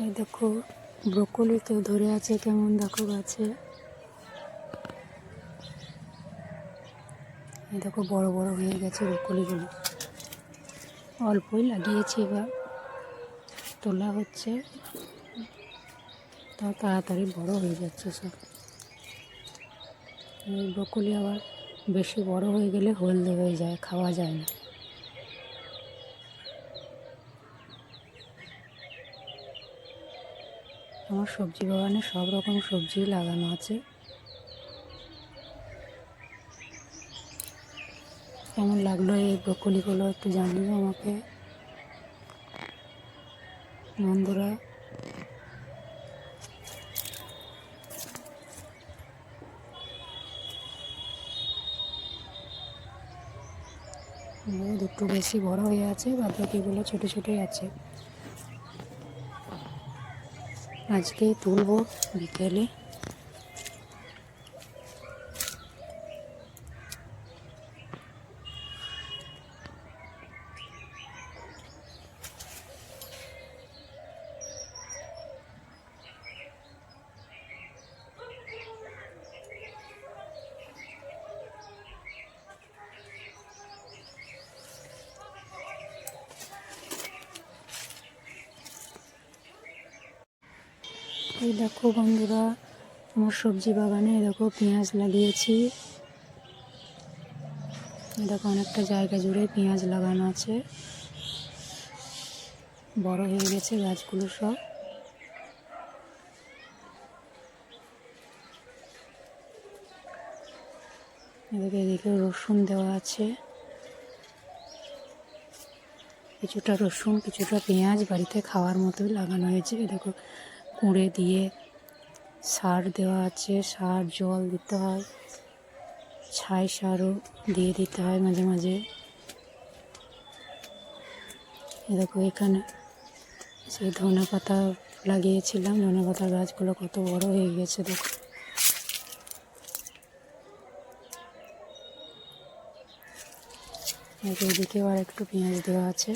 এই দেখো ব্রোকলি কেউ ধরে আছে কেমন, দেখো গাছে। এই দেখো বড় বড় হয়ে গেছে ব্রোকলিগুলো। অল্পই লাগিয়েছি, এবার তোলা হচ্ছে, তাও তাড়াতাড়ি বড় হয়ে যাচ্ছে সব। এই ব্রোকলি আবার বেশি বড় হয়ে গেলে হলদে হয়ে যায়, খাওয়া যায় না। আমার সবজি বাগানে সব রকম সবজি লাগানো আছে। কেমন লাগলো এই ব্রোকলিগুলো একটু জানিও আমাকে বন্ধুরা। একটু বেশি বড় হয়ে আছে, বাদবাকিগুলো ছোটো ছোটোই আছে। আজকেই তুলবো বিকেলে। এই দেখো বন্ধুরা, আমার সবজি বাগানে দেখো পেঁয়াজ লাগিয়েছি। দেখো অনেকটা জায়গা জুড়ে পেঁয়াজ লাগানো আছে, বড় হয়ে গেছে গাছগুলো সব। এদিকে রসুন দেওয়া আছে, কিছুটা রসুন কিছুটা পেঁয়াজ বাড়িতে খাওয়ার মতোই লাগানো হয়েছে। দেখো কুঁড়ে দিয়ে সার দেওয়া আছে, সার জল দিতে হয়, ছাই সারও দিয়ে দিতে হয় মাঝে মাঝে। দেখো এখানে সেই ধনে পাতা লাগিয়েছিলাম, ধনে পাতার গাছগুলো কত বড় হয়ে গেছে দেখো। এদিকে আর একটু পেঁয়াজ দেওয়া আছে।